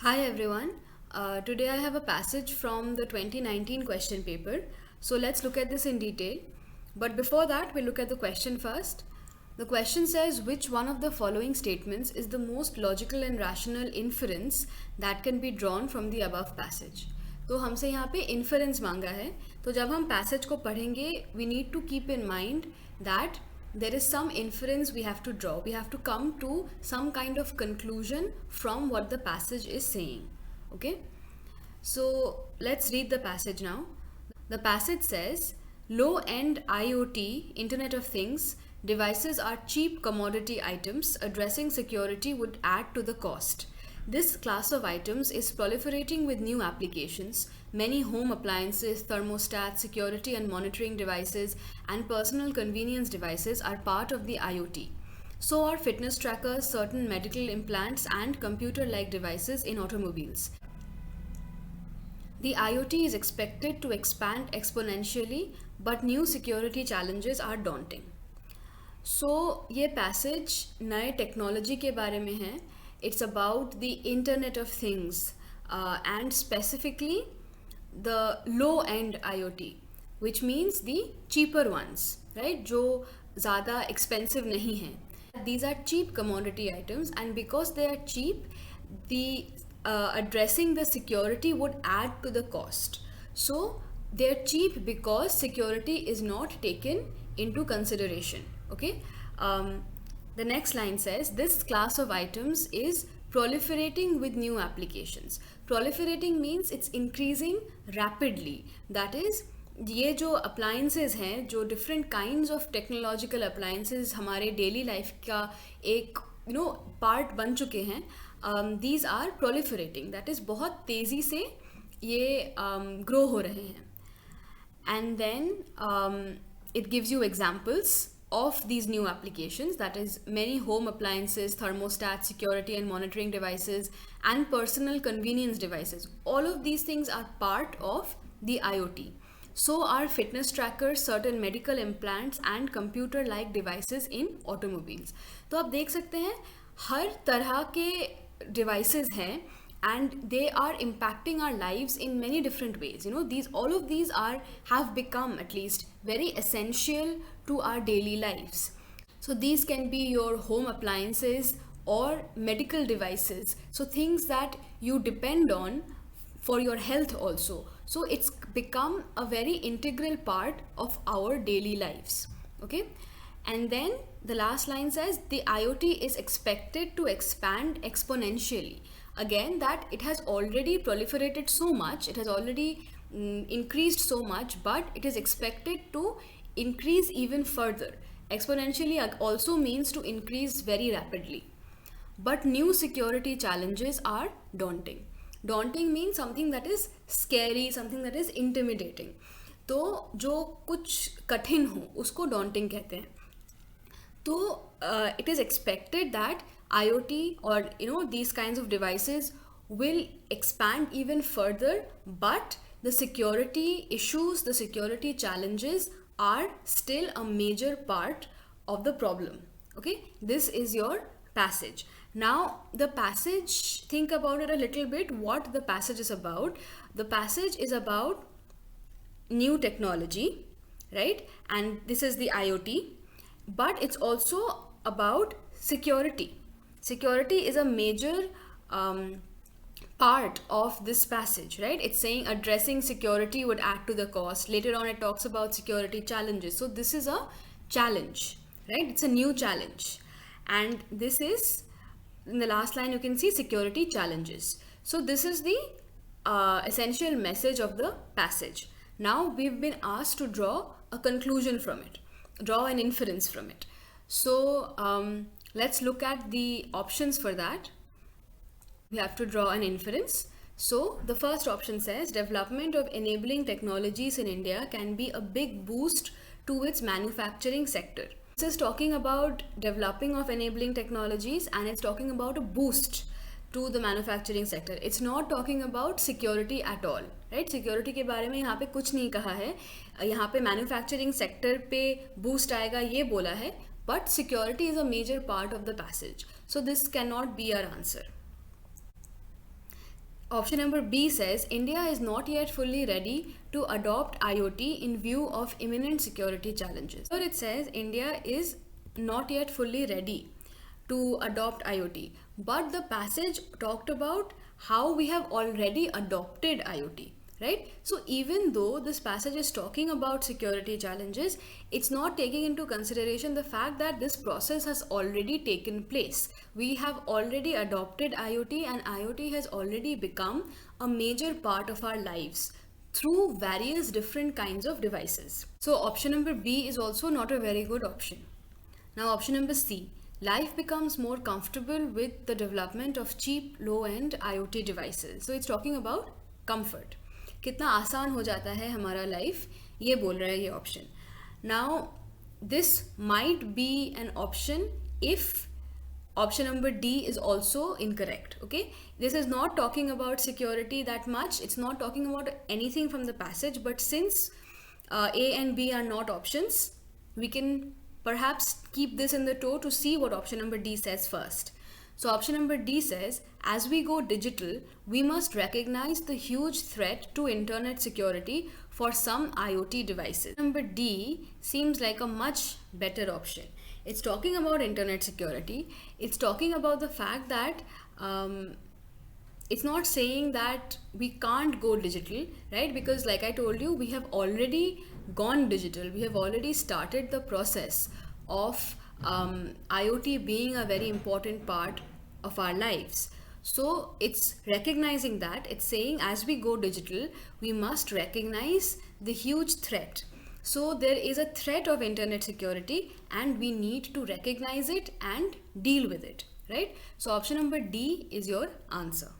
Hi everyone. Today I have a passage from the 2019 question paper. So let's look at this in detail. But before that, we'll look at the question first. The question says, which one of the following statements is the most logical and rational inference that can be drawn from the above passage? तो हमसे यहाँ पे inference मांगा है. तो जब हम passage को पढ़ेंगे, we need to keep in mind that there is some inference we have to draw. We have to come to some kind of conclusion from what the passage is saying. Okay? So let's read the passage now. The passage says, low-end IoT, Internet of Things, devices are cheap commodity items. Addressing security would add to the cost. This class of items is proliferating with new applications. Many home appliances, thermostats, security and monitoring devices, and personal convenience devices are part of the IoT. So are fitness trackers, certain medical implants, and computer-like devices in automobiles. The IoT is expected to expand exponentially, but new security challenges are daunting. So, ये passage नए technology के बारे में है. It's about the Internet of Things and specifically the low-end IoT, which means the cheaper ones, right? जो ज़्यादा expensive नहीं हैं. These are cheap commodity items, and because they are cheap, the addressing the security would add to the cost. So they're cheap because security is not taken into consideration. Okay. The next line says, this class of items is proliferating with new applications. Proliferating means it's increasing rapidly. That is, ये जो appliances हैं, जो different kinds of technological appliances हमारे daily life का एक part बन चुके हैं, these are proliferating. That is, बहुत तेज़ी से ये grow हो रहे हैं. And then it gives you examples of these new applications, that is many home appliances, thermostats, security and monitoring devices, and personal convenience devices. All of these things are part of the IoT. So are fitness trackers, certain medical implants, and computer-like devices in automobiles. तो आप देख सकते हैं हर तरह के devices हैं, and they are impacting our lives in many different ways. All of these have become at least very essential to our daily lives. So these can be your home appliances or medical devices, so things that you depend on for your health also. So it's become a very integral part of our daily lives. Okay. And then the last line says the IoT is expected to expand exponentially. Again, that it has already proliferated so much, it has already increased so much, but it is expected to increase even further. Exponentially also means to increase very rapidly. But new security challenges are daunting. Daunting means something that is scary, something that is intimidating. तो जो कुछ कठिन हो उसको daunting कहते हैं. So it is expected that IoT or these kinds of devices will expand even further, but the security issues, the security challenges are still a major part of the problem. Okay, this is your passage. Now the passage, think about it a little bit, what the passage is about. The passage is about new technology, right? And this is the IoT, but it's also about security. Security is a major part of this passage, right? It's saying addressing security would add to the cost. Later on it talks about security challenges. So this is a challenge, right? It's a new challenge. And this is, in the last line you can see security challenges. So this is the essential message of the passage. Now we've been asked to draw a conclusion from it, draw an inference from it. So let's look at the options for that. We have to draw an inference. So the first option says development of enabling technologies in India can be a big boost to its manufacturing sector. This is talking about developing of enabling technologies, and it's talking about a boost to the manufacturing sector. It's not talking about security at all, right? Security के बारे में यहाँ पे कुछ नहीं कहा है. यहाँ पे manufacturing sector पे boost आएगा ये बोला है, but security is a major part of the passage. So this cannot be our answer. Option number B says India is not yet fully ready to adopt IoT in view of imminent security challenges. So it says India is not yet fully ready to adopt IoT, but the passage talked about how we have already adopted IoT, right? So even though this passage is talking about security challenges, it's not taking into consideration the fact that this process has already taken place. We have already adopted IoT, and IoT has already become a major part of our lives through various different kinds of devices. So option number B is also not a very good option. Now option number C, life becomes more comfortable with the development of cheap low-end IoT devices. So it's talking about comfort. कितना आसान हो जाता है हमारा life, ये बोल रहा है ये option. Now this might be an option if option number D is also incorrect. Okay, this is not talking about security that much, it's not talking about anything from the passage, but since A and B are not options, we can perhaps keep this in the tow to see what option number D says first. So option number D says, as we go digital, we must recognize the huge threat to internet security for some IoT devices. Number D seems like a much better option. It's talking about internet security. It's talking about the fact that it's not saying that we can't go digital, right? Because like I told you, we have already gone digital. We have already started the process of IoT being a very important part of our lives. So it's recognizing that, it's saying as we go digital, we must recognize the huge threat. So there is a threat of internet security and we need to recognize it and deal with it, right? So option number D is your answer.